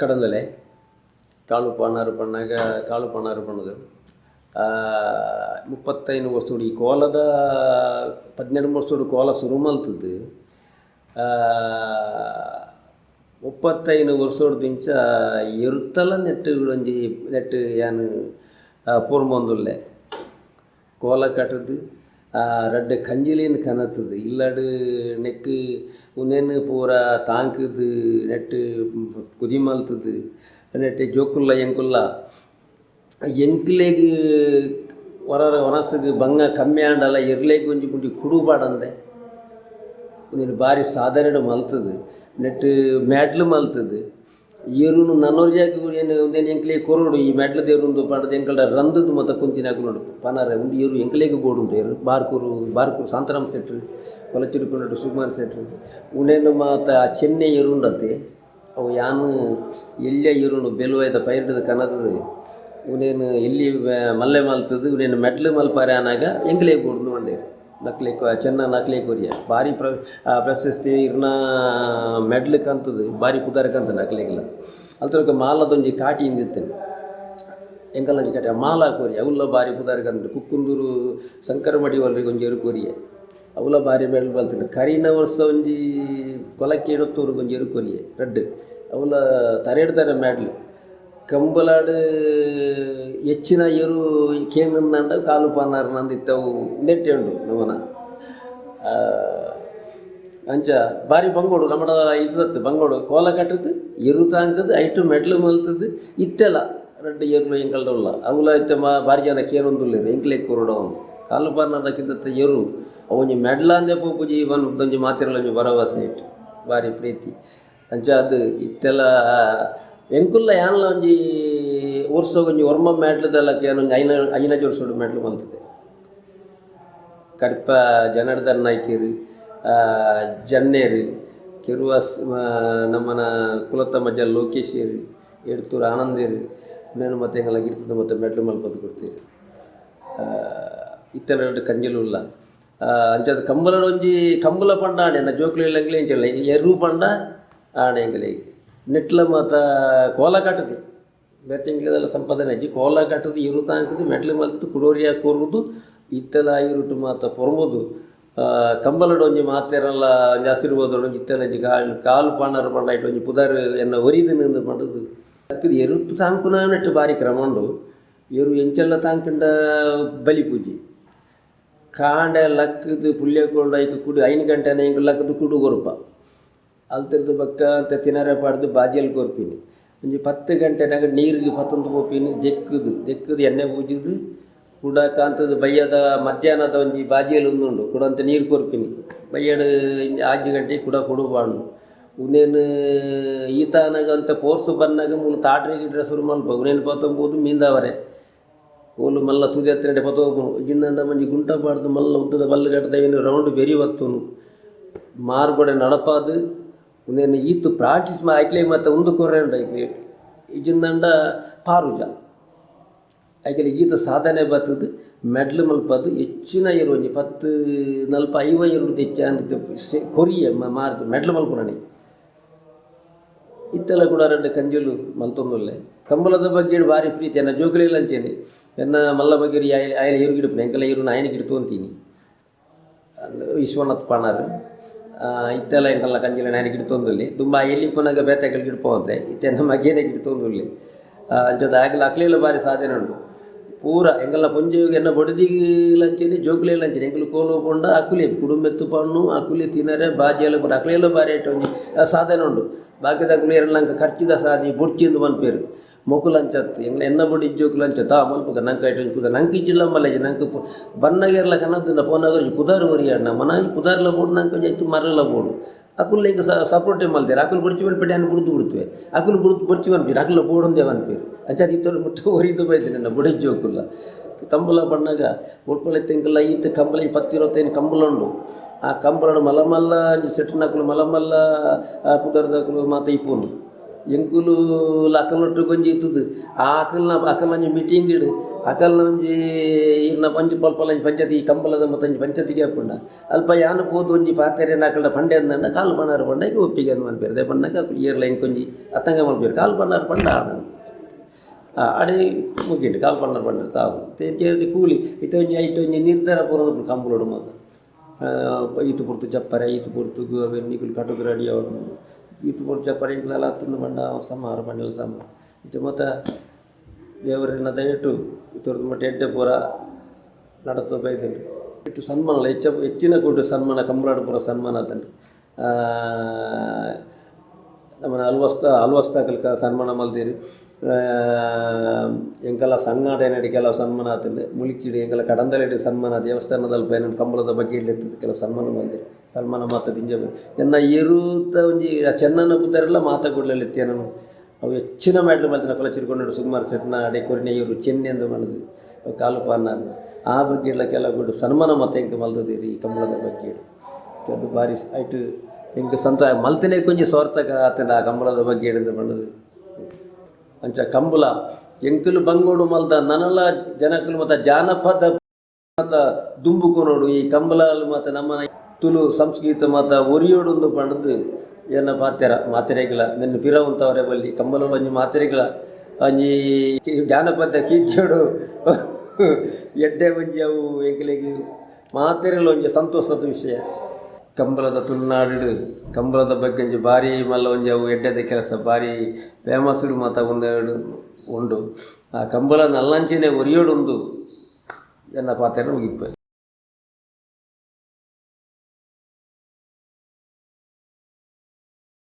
ಕಡಂದಲೆ ಕಾಳು ಪಾನಾರು ಪಣ್ಣಾಗ ಕಾಳು ಪಾನಾರು ಪಣ್ಣದು 35 ವರ್ಷೋಡು ಈ ಕೋಲದ 12 ವರ್ಷೋಡು ಕೋಲ ಶುರು ಮಲ್ತದ್ದು 35 ವರ್ಷೋಡು ದಿಂಚ ಇರುತ್ತಲ್ಲ ನೆಟ್ಟುಗಳೊಂಜಿ ನೆಟ್ಟು ಯಾನು ಪೂರ್ಮೊಂದುಲ್ಲೆ ಕೋಲ ಕಟ್ಟದು ರಡ್ಡು ಕಂಜಿಲಿನ ಕನತದು ಇಲ್ಲಡು ನೆಕ್ ಉಂದೇನು ಪೂರ ತಾಂಕದು ನೆಟ್ಟು ಕುದಿ ಮಲ್ತದು ನೆಟ್ಟು ಜೋಕುಲ್ಲ ಎಂಕುಲ್ಲ ಎಂಕ್ಲೆಗ್ ಒನಸಗ್ ಬಂಗ ಕಮ್ಮಿ ಆಂಡಲ್ಲ ಇರ್ಲೆಗ್ ಒಂಜಿ ಪುಂಡಿ ಕುಡುಬಾಡಂದೆ ನೀನು ಭಾರಿ ಸಾಧನೆ ಮಲ್ತದು ನೆಟ್ಟು ಮೆಡ್ಲು ಮಲ್ತದು ಏರುನು ನನ್ನೋರ್ಯಾಗ ಏನು ಒಂದೇನು ಎಂಕ್ಲೆ ಕೊರೋಡು ಈ ಮೆಡ್ಲು ದೇವ್ರೊಂದು ಪಡೆದು ಎಂಕಲ್ಡ ರಂದದ್ದು ಮತ್ತು ಕುಂತಿನಾಗ ನೋಡು ಪನಾರ ಉಂಡು ಏರು ಎಂಕ್ಲೆಗೆ ಬೋಡು ಉಂಟು ಏರು ಬಾರ್ಕೂರು ಸಾಂತರಾಮ್ ಸೆಟ್ರು ಕೊಲಚಿಡ್ಕೊಂಡು ಸುಮಾರು ಸೆಟ್ರು ಉಂಡೇನು ಮತ್ತು ಆ ಚೆನ್ನೈ ಏರುಂಡತ್ತೆ ಅವು ಯಾನು ಎಲ್ಲಿಯ ಏರುಂಡು ಬೆಲುವಾಯ್ದ ಪೈರ್ಡದ ಕನದದು ಉನೇನು ಎಲ್ಲಿ ಮಲ್ಲೆ ಮಲ್ತದ್ದು ಉನೇನು ಮೆಡ್ಲು ಮಲ್ಪಾರೆ ಅನ್ನಾಗ ಎಂಕ್ಲೆ ಬೋಡು ಮಂಡೇರು ನಕ್ಲೆ ಚೆನ್ನ ನಕ್ಲೆ ಕೊರಿಯ ಭಾರಿ ಪ್ರಶಸ್ತಿ ಇರ್ನ ಮೆಡ್ಲ್ ಕಂತದು ಭಾರಿ ಪುದಾರ ಕಂತ ನಕ್ಲೆಗಿಲ್ಲ ಅಲ್ತರಕ ಮಾಲದೊಂಜಿ ಕಾಟಿ ಇಂದಿತ್ತೇನೆ ಎಂಕಲ್ಲೊಂಜಿ ಕಾಟಿ ಮಾಲ ಕೊರಿಯ ಅವಲ್ಲ ಭಾರಿ ಪುದಾರ ಕಂತ ಕುಕ್ಕುಂದೂರು ಶಂಕರಮಡಿ ಒಲ್ರಿಗೆ ಒಂಜಿ ಎರು ಕೊರಿಯೆ ಅವಲ ಭಾರಿ ಮೆಡ್ಲ್ ಬಲ್ತೇನೆ ಕರಿನ ವರ್ಷ ಒಂಜಿ ಕೊಲಕ್ಕೆ ಇಡತ್ತೂರಿಗೆ ಒಂಜಿ ಎರು ಕೊರಿಯೆ ರೆಡ್ ಅವಲ ತರೆಡ್ತಾರೆ ಮೆಡ್ಲ್ ಕಂಬಲಾಡು ಹೆಚ್ಚಿನ ಏರು ಕೇಂದ್ರಂದ ಕಾಲು ಪಾನಾರು ನಂದಿತ್ತವು ನೆಟ್ಟೆ ಉಂಡು ನಮ್ಮನ ಅಂಚ ಭಾರಿ ಬಂಗೋಡು ನಮ್ಮಡ ಇದತ್ತು ಬಂಗೋಡು ಕೋಲ ಕಟ್ಟದು ಎರು ತಾಂಕದು ಐಟು ಮೆಡ್ಲು ಮಲ್ತದು ಇತ್ತೆಲ್ಲ ರೆಡ್ ಏರು ಎಂಕಲ್ಡಲ್ಲ ಅವಲ ಐತೆ ಭಾರಿ ಜನ ಕೇರೊಂದುಲ್ಲೇರು ಎಂಕ್ಲೆ ಕೂರೋಡವನು ಕಾಲು ಪಾನಾರಕ್ಕಿಂತ ಎರು ಅವೊಂಜಿ ಮೆಡ್ಲ ಅಂದೆ ಪೂಜಿ ಒಂದೊಂಜಿ ಮಾತಿರಲ್ಲ ಒಂಜಿ ಭರವಸೆ ಇಟ್ಟು ಭಾರಿ ಪ್ರೀತಿ ಅಂಚ ಅದು ಇತ್ತೆಲ್ಲ ಎಂಕುಲ್ಲ ಯಾನಲ ಒಂಜಿ ವರ್ಷಗೊಂಜಿ ಒರ್ಮ ಮೆಡ್ಲದಲ್ಲ ಏನೊಂಜಿ ಐನಜಿ ವರ್ಷೋಡು ಮೆಡ್ಲು ಮಲ್ತದೆ ಕರ್ಪ ಜನಾರ್ದನ್ ನಾಯ್ಕೇರು ಜನ್ನೇರು ಕೆರುವಾಸ್ ನಮ್ಮನ ಕುಲತಮ್ಮ ಜ ಲೋಕೇಶೇರು ಎಡ್ತೂರು ಆನಂದೇರು నేను ಮತ್ತೆ ಎಂಗೆಲ್ಲ ಗಿಡ್ತದೆ ಮತ್ತು ಮೆಡ್ಲು ಮಲ್ಪದು ಕೊಡ್ತೀರಿ ಇತ್ತೆರಡು ಕಂಜಲುಲ್ಲ ಅಂಚದ ಕಂಬಲಡ ಒಂಜಿ ಕಂಬಲ ಪಂಡ ಆಣೆ ನಾ ಜೋಕ್ಲು ಇಲ್ಲಂಗ್ಲೆ ಎಂಚಲ್ಲ ಎರು ಪಂಡ ಆಣೆ ಎಂಗ್ಲೆ ನೆಟ್ಲ ಮತ್ತು ಕೋಲ ಕಟ್ಟದು ಬೆತ್ತಂಗ್ಲದೆಲ್ಲ ಸಂಪಾದನೆ ಅಜ್ಜಿ ಕೋಲ ಕಟ್ಟದು ಇರು ತಾಂಕದು ಮೆಟ್ಲು ಮಲ್ತದ್ದು ಕುಡೋರಿಯ ಕೊರುದು ಇತ್ತೆಲ್ಲ ಇರುಟು ಮಾತ ಪೊರ್ಬೋದು ಕಂಬಲಡು ಒಂಜಿ ಮಾತೆರಲ್ಲ ಒಂಜಿ ಹಸಿರುಬೋದಳು ಒಂಜಿ ಇತ್ತೆಲಂಜಿ ಕಾಲು ಪಾಂಡರು ಪಂಡ ಇಟ್ಟು ಒಂಜಿ ಪುದಾರು ಎನ್ನ ಒರಿದು ಪಂಡದು ಅಕ್ಕದು ಎರುತ್ತು ತಾಂಕುನ ನೆಟ್ಟು ಭಾರಿ ಕ್ರಮ ಉಂಡು ಎರು ಎಂಚೆಲ್ಲ ತಾಂಕಂಡ ಬಲಿ ಪೂಜೆ ಕಾಂಡೆ ಲಕ್ಕದು ಪುಲ್ಯಕೊಂಡ ಐಕ ಕುಡು 5 ಗಂಟೆನ ಹಿಂಗೆ ಲಕ್ಕದು ಕುಡು ಗೊರಪ ಅಲ್ತಿರ್ದು ಬಕ್ಕ ಅಂತ ತಿನ್ನರೆ ಪಾಡ್ದು ಬಾಜಿಯಲ್ಲಿ ಕೊರ್ಪಿನಿ ಒಂಜಿ 10 ಗಂಟೆನಾಗ ನೀರಿಗೆ ಪತ್ತೊಂದು ಹೋಪಿನಿ ದೆಕ್ಕದು ಎಣ್ಣೆ ಪೂಜಿದು ಕೂಡ ಕಾಂತದ ಬಯ್ಯದ ಮಧ್ಯಾಹ್ನದ ಒಂಜಿ ಬಾಜಿಯಲ್ಲಿ ಒಂದುಂಡು ಕುಡಂತ ನೀರು ಕೊರ್ಪಿನಿ ಬಯ್ಯಡು 6 ಗಂಟೆಗೆ ಕೂಡ ಕೊಡುಬಾಂಡು ಉನೇನು ಈತನಾಗ ಅಂತ ಪೋರ್ಸು ಬಂದಾಗ ಮೂಲ ತಾಟ್ರೆ ಗಿಡ್ರೆ ಶುರು ಮಲ್ಪ ಉನೇನು ಪತ್ತೊಂಬೋದು ಮೀಂದವರೆ ಓಲು ಮಲ್ಲ ತುದಿ ಹತ್ತಿರ ಪತ್ತೋಪು ಜಿನ್ನಂಡ ಮಂಜಿ ಗುಂಟ ಪಾಡ್ದು ಮಲ್ಲ ಉದ್ದದ ಬಲ್ಲು ಕಟ್ಟದೇನು ರೌಂಡ್ ಬೆರಿ ಬತ್ತುನು ಮಾರ್ಗೊಡೆ ನಡಪಾದು ಉನೇನು ಈತು ಪ್ರಾಕ್ಟೀಸ್ ಐಕ್ಲೆ ಮತ್ತು ಒಂದು ಕೊರೆ ಉಂಡು ಐಕ್ಲೆ ಇಜಿಂದಂಡ ಪಾರುಜ ಐಕ್ಲೆ ಈತ ಸಾಧನೆ ಬರ್ತದು ಮೆಡ್ಲು ಮಲ್ಪದು ಹೆಚ್ಚಿನ ಇರು ಒಂಜಿ 10 40 50 ಇರುದು ಹೆಚ್ಚು ಕೊರಿಯ ಮಾರ್ದು ಮೆಡ್ಲು ಮಲ್ಪುನಣಿ ಇತ್ತೆಲ್ಲ ಕೂಡ ರೆಡ್ಡು ಕಂಜಲು ಮಲ್ತೊಂದುಲ್ಲೆ ಕಂಬಲದ ಬಗ್ಗೆ ಭಾರಿ ಪ್ರೀತಿ ಎನ್ನ ಜೋಕುಲಿಲ್ಲ ಅಂಚೇನೆ ಎನ್ನ ಮಲ್ಲ ಬಗ್ಗೆ ಆಯನ ಏರು ಗಿಡಪುನ ಎಂಕಲ್ಲ ಏರು ಆಯನ ಗಿಡ ತೊಂತೀನಿ ವಿಶ್ವನಾಥ್ ಪಾಣಾರು ಇತ್ತೆಲ್ಲ ಎಂಕಲ್ಲ ಕಂಜಿಲ ಆಯನ ಗಿಡ ತೊಂದುಲ್ಲಿ ತುಂಬ ಎಲ್ಲಿ ಪುನಗ ಬೇತೆಗಳು ಗಿಡ ಪೋಂತೆ ಇತ್ತೆನ್ನ ಮಗೇನೆ ಗಿಡ ತೊಂದುಲ್ಲಿ ಅಂಚದ ಆಗಲಿ ಅಕ್ಲೆಲ್ಲ ಭಾರಿ ಸಾಧನೆ ಉಂಡು ಪೂರ ಎಂಗಲ್ಲ ಪೊಂಜೆಗೆ ಎನ್ನ ಬಡದಿಲಂಚೇನೆ ಜೋಕುಲೆಲ್ಲ ಅಂಚೇನೆ ಎಂಕಲು ಕೋಲು ಪೊಂಡ ಅಕುಲೆ ಕುಡುಂಬೆತ್ತು ಪಣ್ಣು ಅಕುಲೆ ತಿನ್ನರೆ ಬಾಜಿಯೆಲ್ಲ ಪುಂಡ ಅಕ್ಲೆಲ್ಲ ಭಾರಿ ಐಟು ಒಂಜಿ ಸಾಧನೆ ಉಂಡು ಬಾಕಿದ ಅಕುಲು ಎರಡ್ಲಂಕ ಖರ್ಚಿದ ಸಾದಿ ಬೊಡ್ಚಿಂದು ಮನ್ಪೇರು ಮೊಕುಲಂಚತ್ತು ಎಂಗ್ಲ ಎನ್ನ ಬೊಡಿ ಜೋಕುಲಂಚತ್ತು ಮಲ್ಪಗ ನಂಗೆ ಐಟು ಪುದ ನಂಗೆ ಇಜ್ಜಿಲ್ಲ ಮಲ್ಲಜಿ ನಂಗೆ ಬನ್ನಗೆರ್ಲ ಕನ್ನದ ಫೋನಾಗ ಪುದಾರು ಒರಿ ಅಣ್ಣ ಮನ ಪುದಾರ್ಲ ಬೋಡು ನಂಗೆ ಒಂಜಿ ಐತು ಮರಲ್ಲ ಬೋಡು ಅಕುಲ್ ಈಗ ಸಪೋರ್ಟೇ ಮಲ್ದೇರು ಅಕುಲು ಬುಡ್ಚಿ ಮನ್ಪೇಟೆ ಅನ್ನು ಬುಡ್ದು ಬಿಡ್ತೇವೆ ಅಕುಲು ಬುಡ್ಚಿ ಮನ್ಪೇರು ಅಕುಲ ಬೋಡೊಂದೇ ಮನ್ಪೇರು ಅಂಚದು ಇತ್ತೊಳು ಮುಟ್ಟ ಒರಿದು ಬೈತೆ ನನ್ನ ಬುಡಿ ಜೋಕುಲ್ಲ ಕಂಬಳ ಬಣ್ಣಾಗ ಉಳ್ಪೊಲೆ ತೆಂಕಲ್ಲ ಈತ ಕಂಬಳ 10-25 ಕಂಬಳ ಉಂಡು ಆ ಕಂಬಳ ಮಲಮಲ್ಲ ಸೆಟ್ನಕಲು ಮಲಮಲ್ಲ ಪುದರ್ದಕಲು ಮಾತ ಇಪ್ಪುನು ಎಂಕುಲು ಅಕಲ್ನೊಟ್ಟು ಗೊಂಜಿ ಇತ್ತದು ಆ ಅಕಲ್ನಂಜಿ ಮೀಟಿಂಗ್ ಇಡು ಅಕಲ್ನೊಂಜಿ ಇನ್ನ ಪಂಚ ಪಲ್ಪಲಂಜಿ ಪಂಚಾಯತಿ ಈ ಕಂಬಲದ ಮತ್ತಂಜಿ ಪಂಚಾಯತಿಗೆ ಹಾಪುಂಡ ಅಲ್ಪ ಯಾನು ಪೋದು ಒಂಜಿ ಪಾತೆರೆ ನಾಕಲ್ಡ ಪಂಡೆ ಅಂದಂಡ ಕಾಲು ಬಣ್ಣಾರು ಪಂಡಕ್ಕೆ ಒಪ್ಪಿಗೆ ಅಂತ ಮಲ್ಪೇರು ದೇ ಪಂಡಕ್ಕೆ ಏರ್ಲ ಎಂಕೊಂಜಿ ಅತ್ತಂಗೆ ಮಲ್ಪೇರು ಕಾಲು ಬಣ್ಣಾರು ಪಂಡ ಆಡ ಅಡೆ ಮುಗಿಂಡು ಕಾಲು ಬಣ್ಣಾರು ಪಂಡ ತಾವು ತೇದಿ ಕೂಲಿ ಇತ್ತೊಂಜಿ ಐಟೊಂಜಿ ನಿರ್ಧಾರ ಪೂರದ ಕಂಬಲೋಡು ಮಾತ್ರ ಈತು ಪುರ್ತು ಚಪ್ಪರೆ ಈತು ಪುರ್ತು ನಿಕುಲು ಕಟುಕು ರೆಡಿ ಅವರು ಈತು ಪುರ್ತು ಚಪ್ಪರೆ ಇಂಕ್ಲೆಲ್ಲ ಹತ್ತಿಂದು ಬಂಡ ಸಮಾರ ಬಂಡಲ ಸಮ ಇದು ಮತ್ತು ದೇವರಿನ ದಯವಿಟ್ಟು ತೋರಿದ ಮಟ್ಟ ಎಡ್ಡೆ ಪೂರ ನಡತ ಬೈದಂಡು ಇಟ್ಟು ಸನ್ಮಾನ ಹೆಚ್ಚಿನ ಕೊಟ್ಟು ಸನ್ಮಾನ ಕಂಬಳಾಡು ಪೂರ ಸನ್ಮಾನ ಅದಂಡು ನಮ್ಮನ್ನು ಹಲ್ವಸ್ತಾಕಲ್ಕ ಸನ್ಮಾನ ಮಲ್ದಿರಿ ಎಂಕಲ್ಲ ಸಂಘಟನೆ ಕೆಲವು ಸನ್ಮಾನ ಆತಂಡೆ ಮುಳುಕಿಡಿ ಎಂಕಲ್ಲ ಕಡಂದಲೆಡಿ ಸನ್ಮಾನ ದೇವಸ್ಥಾನದಲ್ಲಿ ಪೈನ ಕಂಬಳದ ಬಗ್ಗೆ ಇಡ್ಲೆತ್ತದ ಕೆಲವು ಸನ್ಮಾನ ಮಲ್ದಿರಿ ಸನ್ಮಾನ ಮಾತ ದಿಂಜ ಎನ್ನ ಏರುತ್ತ ಒಂಜಿ ಚೆನ್ನನ ಪುತ್ತರೆಲ್ಲ ಮಾತಾಕೊಡ್ಲೆತ್ತಿ ನಾನು ಅವು ಹೆಚ್ಚಿನ ಮ್ಯಾಟ್ಲು ಮಲ್ತಿನ ಕೊಲಚಿರ್ಕೊಂಡು ಸುಮಾರು ಸೆಟ್ನ ಅಡೆ ಕೊರಿನ ಇವರು ಚೆನ್ನಿ ಎಂದು ಮಾಡಿದ್ವಿ ಕಾಲು ಪಾನ ಆ ಬಗ್ಗೆ ಎಲ್ಲ ಕೆಲವು ಸನ್ಮಾನ ಮತ್ತೆ ಎಂಕ ಮಲ್ತದಿರಿ ಈ ಕಂಬಳದ ಬಗ್ಗೆ ಅದು ಭಾರಿ ಆಯ್ತು ಎಂಕ ಸಂತ ಮಲ್ತಿನೇ ಕೊಂಚ ಸ್ವಾರ್ಥಕ ಆತನ ಆ ಕಂಬಳದ ಬಗ್ಗೆ ಹೇಳಿದ ಬಂದದು ಅಂಚ ಕಂಬಳ ಎಂಕುಲು ಬಂಗೋಡು ಮಲ್ದ ನನಲ ಜನಕುಲು ಮತ್ತು ಜಾನಪದ ಮತ್ತು ದುಂಬುಕೊನೋಡು ಈ ಕಂಬಳಲು ಮತ್ತು ನಮ್ಮ ತುಳು ಸಂಸ್ಕೃತ ಮತ್ತು ಒರಿಯೋಡೊಂದು ಪಂಡದು ಏನ ಮಾತೆರೆಗಳ ನಿನ್ನ ಪಿರವಂತವರೇ ಬಲ್ಲಿ ಕಂಬಳ ಒಂಜಿ ಮಾತೆರೆಗಳ ಒಂಜಿ ಜಾನಪದ ಕೀಚೋಡು ಎಡ್ಡೆ ಒಂಜಿ ಅವು ಎಂಕಲಿಗೆ ಮಾತೆರೆಗಳು ಒಂಜಿ ಸಂತೋಷದ ವಿಷಯ ಕಂಬಳದ ತುಳುನಾಡು ಕಂಬಳದ ಬಗ್ಗೆ ಒಂಜಿ ಭಾರಿ ಮಲ್ಲ ಒಂಜಿ ಅವು ಎಡ್ಡೆದ ಕೆಲಸ ಭಾರಿ ಫೇಮಸ್ಡು ಮಾತ ಒಂದೆರಡು ಉಂಡು ಆ ಕಂಬಳ ನಲ್ಲಂಚಿನೇ ಒರಿಯೋಡುಂದು ಎನ್ನ ಪಾತೆರೆ ಮುಗಿಪ್ಪೆ.